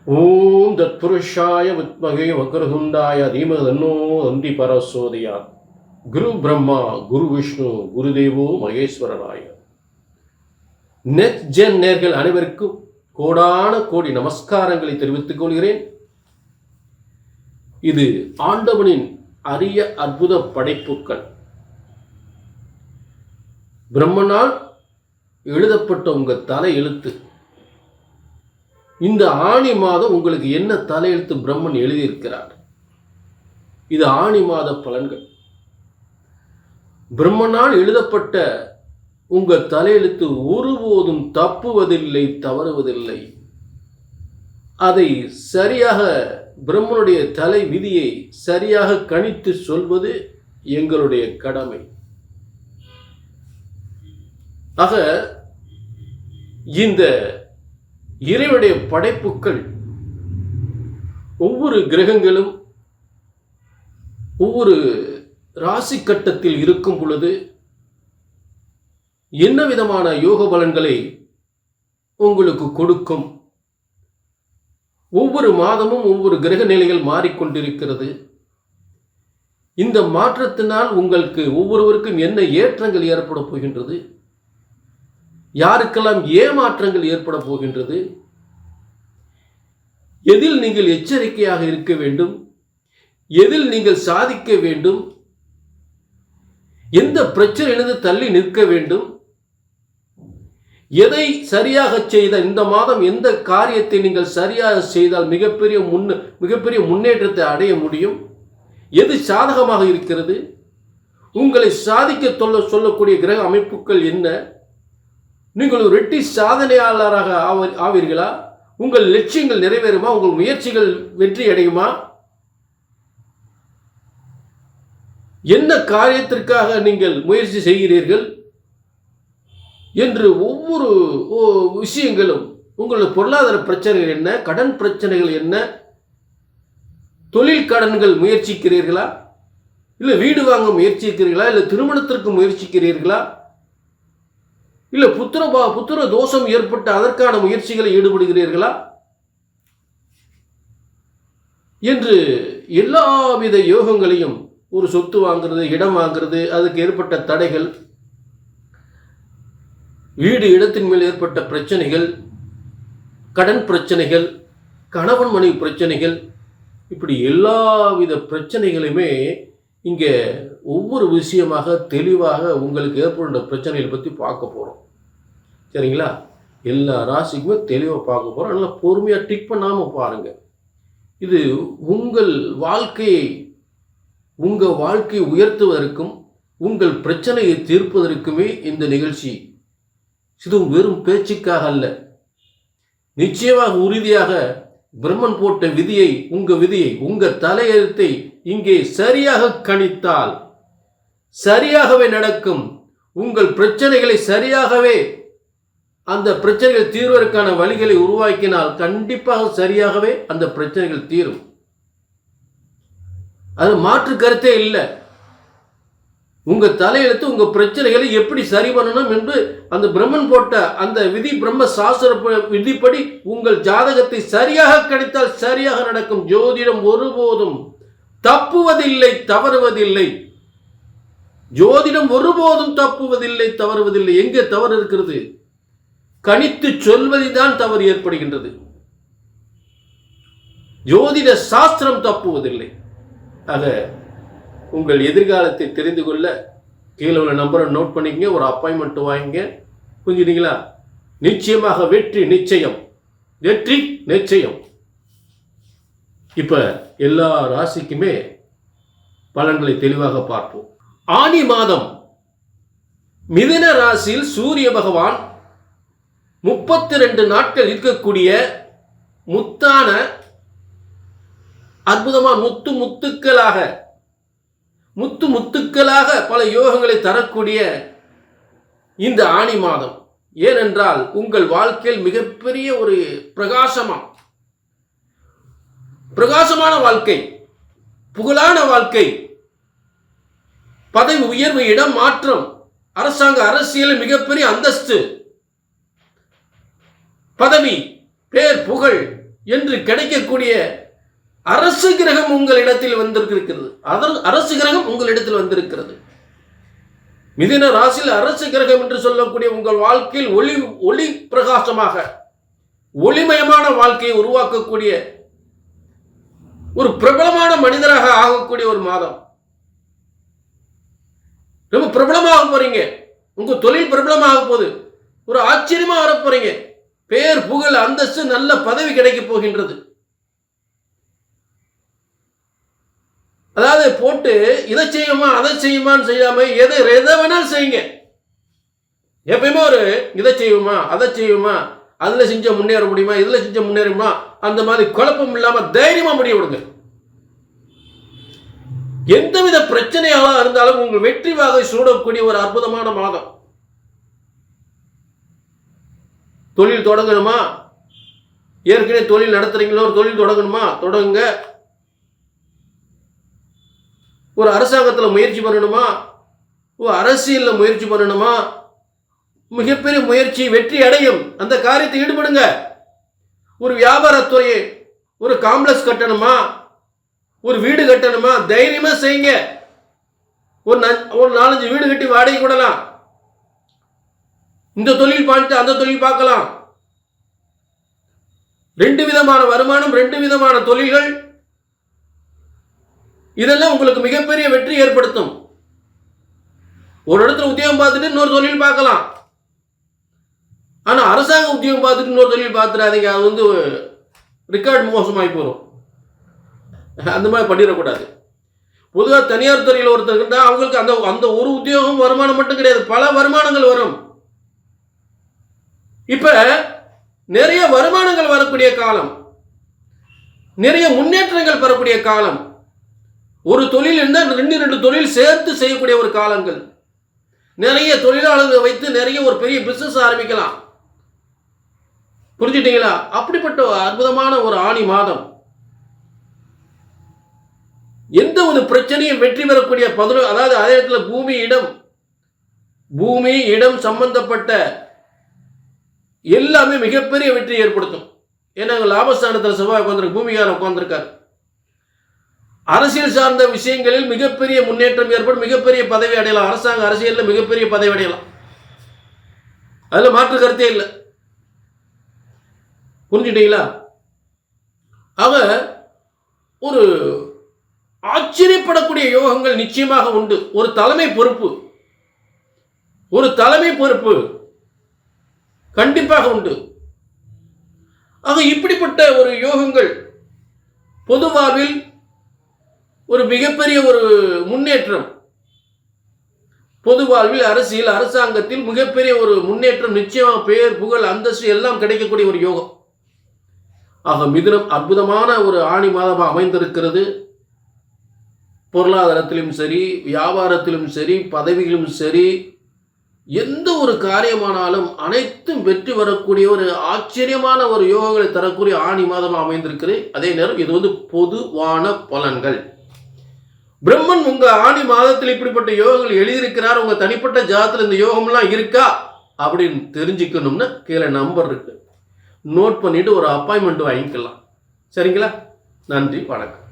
ஓம் தத்புருஷாய வித்மகே வக்ரதுண்டாய தீமஹி தன்னோ தந்தி பரசோதயாத். குரு பிரம்மா குரு விஷ்ணு குருதேவோ மகேஸ்வரராய. நெக்ஸ்ட் ஜென் நேர்கள் அனைவருக்கும் கோடான கோடி நமஸ்காரங்களை தெரிவித்துக் கொள்கிறேன். இது ஆண்டவனின் அரிய அற்புத படைப்புக்கள். பிரம்மனால் எழுதப்பட்ட உங்க தலை எழுத்து. இந்த ஆணி மாதம் உங்களுக்கு என்ன தலையெழுத்து பிரம்மன் எழுதியிருக்கிறார்? இது ஆணி மாத பலன்கள். பிரம்மனால் எழுதப்பட்ட உங்க தலையெழுத்து ஒருபோதும் தப்புவதில்லை, தவறுவதில்லை. அதை சரியாக பிரம்மனுடைய தலை விதியை சரியாக கணித்து சொல்வது எங்களுடைய கடமை. ஆக இந்த இறைவனுடைய படைப்புக்கள் ஒவ்வொரு கிரகங்களும் ஒவ்வொரு ராசி கட்டத்தில் இருக்கும் பொழுது என்ன விதமான யோக பலன்களை உங்களுக்கு கொடுக்கும். ஒவ்வொரு மாதமும் ஒவ்வொரு கிரக நிலைகள் மாறிக்கொண்டிருக்கிறது. இந்த மாற்றத்தினால் உங்களுக்கு ஒவ்வொருவருக்கும் என்ன ஏற்றங்கள் ஏற்பட போகின்றது, யாருக்கெல்லாம் ஏமாற்றங்கள் ஏற்பட போகின்றது, எதில் நீங்கள் எச்சரிக்கையாக இருக்க வேண்டும், எதில் நீங்கள் சாதிக்க வேண்டும், எந்த பிரச்சனையிலிருந்து தள்ளி நிற்க வேண்டும், எதை சரியாக செய்தால் இந்த மாதம் எந்த காரியத்தை நீங்கள் சரியாக செய்தால் மிகப்பெரிய முன்னேற்றத்தை அடைய முடியும், எது சாதகமாக இருக்கிறது, உங்களை சாதிக்க சொல்லக்கூடிய கிரக அமைப்புகள் என்ன, நீங்கள் ஒரு வெற்றி சாதனையாளராக ஆவீர்களா, உங்கள் லட்சியங்கள் நிறைவேறுமா, உங்கள் முயற்சிகள் வெற்றி அடையுமா, என்ன காரியத்திற்காக நீங்கள் முயற்சி செய்கிறீர்கள் என்று ஒவ்வொரு விஷயங்களும், உங்களுடைய பொருளாதார பிரச்சனைகள் என்ன, கடன் பிரச்சனைகள் என்ன, தொழில் கடன்கள் முயற்சிக்கிறீர்களா, இல்லை வீடு வாங்க முயற்சிக்கிறீர்களா, இல்லை திருமணத்திற்கு முயற்சிக்கிறீர்களா, இல்லை புத்திர தோஷம் ஏற்பட்டு அதற்கான முயற்சிகளை ஈடுபடுகிறீர்களா என்று எல்லாவித யோகங்களையும், ஒரு சொத்து வாங்கிறது, இடம் வாங்கிறது, அதுக்கு ஏற்பட்ட தடைகள், வீடு இடத்தின் மேல் ஏற்பட்ட பிரச்சனைகள், கடன் பிரச்சனைகள், கணவன் மனைவி பிரச்சனைகள், இப்படி எல்லாவித பிரச்சனைகளுமே இங்கே ஒவ்வொரு விஷயமாக தெளிவாக உங்களுக்கு ஏற்படுகின்ற பிரச்சனைகளை பற்றி பார்க்க போகிறோம். சரிங்களா? எல்லா ராசிக்குமே தெளிவாக பார்க்க போகிறோம். நல்லா பொறுமையாக டிக் பண்ணாமல் பாருங்கள். இது உங்கள் வாழ்க்கையை உயர்த்துவதற்கும் உங்கள் பிரச்சனையை தீர்ப்பதற்குமே இந்த நிகழ்ச்சி. இது வெறும் பேச்சுக்காக அல்ல. நிச்சயமாக உறுதியாக பிரம்மன் போட்ட விதியை, உங்க தலையெழுத்தை இங்கே சரியாக கணித்தால் சரியாகவே நடக்கும். உங்கள் பிரச்சனைகளை சரியாகவே, அந்த பிரச்சனைகள் தீர்வதற்கான வழிகளை உருவாக்கினால் கண்டிப்பாக சரியாகவே அந்த பிரச்சனைகள் தீரும். அது மாற்று கருத்தே இல்லை. உங்க தலையெழுத்து உங்க பிரச்சனைகளை எப்படி சரி பண்ணணும் என்று அந்த பிரம்மன் போட்ட அந்த விதி, பிரம்ம சாஸ்திர விதிப்படி உங்கள் ஜாதகத்தை சரியாக கணித்தால் சரியாக நடக்கும். ஜோதிடம் ஒருபோதும் தப்புவதில்லை, தவறுவதில்லை. ஜோதிடம் ஒருபோதும் தப்புவதில்லை, தவறுவதில்லை. எங்கே தவறு இருக்கிறது? கணித்து சொல்வதில்தான் தவறு ஏற்படுகின்றது. ஜோதிட சாஸ்திரம் தப்புவதில்லை. ஆக உங்கள் எதிர்காலத்தை தெரிந்து கொள்ள கீழே உள்ள நம்பரை நோட் பண்ணிக்கங்க, ஒரு அப்பாயின்மெண்ட் வாங்கிங்க. புரிஞ்சுட்டீங்களா? நிச்சயமாக வெற்றி நிச்சயம், வெற்றி நிச்சயம். இப்ப எல்லா ராசிக்குமே பலன்களை தெளிவாக பார்ப்போம். ஆனி மாதம் மிதுன ராசியில் சூரிய பகவான் 32 நாட்கள் இருக்கக்கூடிய முத்தான அற்புதமான முத்துக்களாக பல யோகங்களை தரக்கூடிய இந்த ஆனி மாதம். ஏனென்றால் உங்கள் வாழ்க்கையில் மிகப்பெரிய ஒரு பிரகாசமான வாழ்க்கை, புகழான வாழ்க்கை, பதவி உயர்வு, இடம் மாற்றம், அரசியல் மிகப்பெரிய அந்தஸ்து, பதவி, பேர், புகழ், என்று கிடைக்கக்கூடிய அரசு கிரகம் உங்களிடத்தில் வந்திருக்கிறது. அரசு கிரகம் உங்களிடத்தில் வந்திருக்கிறது. மிதுன ராசியில் அரசு கிரகம் என்று சொல்லக்கூடிய உங்கள் வாழ்க்கையில் ஒளி பிரகாசமாக ஒளிமயமான வாழ்க்கையை உருவாக்கக்கூடிய ஒரு பிரபலமான மனிதராக ஆகக்கூடிய ஒரு மாதம். ரொம்ப பிரபலமாக போறீங்க. உங்க தொழில் பிரபலமாக போகுது. ஒரு ஆச்சரியமா வர போறீங்க. பேர் புகழ் அந்தஸ்து நல்ல பதவி கிடைக்க போகின்றது. அதாவது போட்டு இதை செய்யுமா அதை செய்யுமான்னு செய்யாம எதை வேணாலும் செய்யுங்க. எப்பயுமே ஒரு இதை செய்யுமா அதை செய்யுமா, அதுல செஞ்ச முன்னேற முடியுமா, இதுல செஞ்ச முன்னேறுமா, அந்த மாதிரி குழப்பம் இல்லாம தைரியமா முடிய விடுங்க. எந்தவித பிரச்சனையாக இருந்தாலும் உங்கள் வெற்றி வாகை சூடக்கூடிய ஒரு அற்புதமான மாதம். தொழில் தொடங்கணுமா, ஏற்கனவே தொழில் நடத்துறீங்களோ, ஒரு தொழில் தொடங்கணுமா தொடங்க. ஒரு அரசாங்கத்தில் முயற்சி பண்ணணுமா, ஒரு அரசியலில் முயற்சி பண்ணணுமா, மிகப்பெரிய முயற்சி வெற்றி அடையும். அந்த காரியத்தை ஈடுபடுங்க. ஒரு வியாபாரத்துறையை ஒரு காம்ப்ளெக்ஸ் கட்டணுமா, ஒரு வீடு கட்டணுமா, தைரியமா செய்யுங்க. ஒரு 4-5 வீடு கட்டி வாடகை கூடலாம். இந்த தொழில் பார்த்து அந்த தொழில் பார்க்கலாம். 2 விதமான வருமானம், 2 விதமான தொழில்கள், இதெல்லாம் உங்களுக்கு மிகப்பெரிய வெற்றி ஏற்படுத்தும். ஒரு இடத்துல உத்தியோகம் பார்த்துட்டு இன்னொரு தொழில் பார்க்கலாம். ஆனா அரசாங்க உத்தியோகம் பார்த்துட்டு இன்னொரு தொழில் பார்த்துடாதீங்க. அது ரெக்கார்டு மோசமாகி போகும். அந்த மாதிரி பண்ணிடக்கூடாது. பொதுவாக தனியார் துறையில் ஒருத்தர் இருந்தால் அவங்களுக்கு அந்த ஒரு உத்தியோகம் வருமானம் மட்டும் கிடையாது, பல வருமானங்கள் வரும். இப்ப நிறைய வருமானங்கள் வரக்கூடிய காலம், நிறைய முன்னேற்றங்கள் பெறக்கூடிய காலம். ஒரு தொழில் இருந்தால் 2 தொழில் சேர்த்து செய்யக்கூடிய ஒரு காலங்கள். நிறைய தொழிலாளர்களை வைத்து நிறைய ஒரு பெரிய பிசினஸ் ஆரம்பிக்கலாம். புரிஞ்சுட்டீங்களா? அப்படிப்பட்ட அற்புதமான ஒரு ஆணி மாதம். எந்த ஒரு பிரச்சனையும் வெற்றி பெறக்கூடிய அதாவது அதே இடத்துல பூமி இடம் சம்பந்தப்பட்ட எல்லாமே மிகப்பெரிய வெற்றி ஏற்படுத்தும். ஏன்னா லாபஸ்தானத்தில் செவ்வாய் உட்கார்ந்து பூமிகாரன் உட்கார்ந்துருக்காரு. அரசியல் சார்ந்த விஷயங்களில் மிகப்பெரிய முன்னேற்றம் ஏற்படும். மிகப்பெரிய பதவி அடையலாம். அரசியலில் மிகப்பெரிய பதவி அடையலாம். அதுல மாற்று கருத்தே இல்லை. புரிஞ்சுட்டீங்களா? ஆக ஒரு ஆச்சரியப்படக்கூடிய யோகங்கள் நிச்சயமாக உண்டு. ஒரு தலைமை பொறுப்பு கண்டிப்பாக உண்டு. ஆக இப்படிப்பட்ட ஒரு யோகங்கள் பொது வாழ்வில் ஒரு மிகப்பெரிய ஒரு முன்னேற்றம். பொது வாழ்வில் அரசியல் அரசாங்கத்தில் மிகப்பெரிய ஒரு முன்னேற்றம் நிச்சயமாக பெயர் புகழ் அந்தஸ்து எல்லாம் கிடைக்கக்கூடிய ஒரு யோகம். ஆக மிதுனம் அற்புதமான ஒரு ஆணி மாதமாக அமைந்திருக்கிறது. பொருளாதாரத்திலும் சரி, வியாபாரத்திலும் சரி, பதவியிலும் சரி, எந்த ஒரு காரியமானாலும் அனைத்தும் வெற்றி வரக்கூடிய ஒரு ஆச்சரியமான ஒரு யோகங்களை தரக்கூடிய ஆணி மாதமாக அமைந்திருக்கிறது. அதே நேரம் இது பொதுவான பலன்கள். பிரம்மன் உங்க ஆணி மாதத்தில் இப்படிப்பட்ட யோகங்கள் எழுதியிருக்கிறார். உங்க தனிப்பட்ட ஜாதத்தில் இந்த யோகம்லாம் இருக்கா அப்படின்னு தெரிஞ்சுக்கணும்னா கீழே நம்பர் இருக்கு, நோட் பண்ணிட்டு ஒரு அப்பாயின்மெண்ட் வாங்கிக்கலாம். சரிங்களா? நன்றி, வணக்கம்.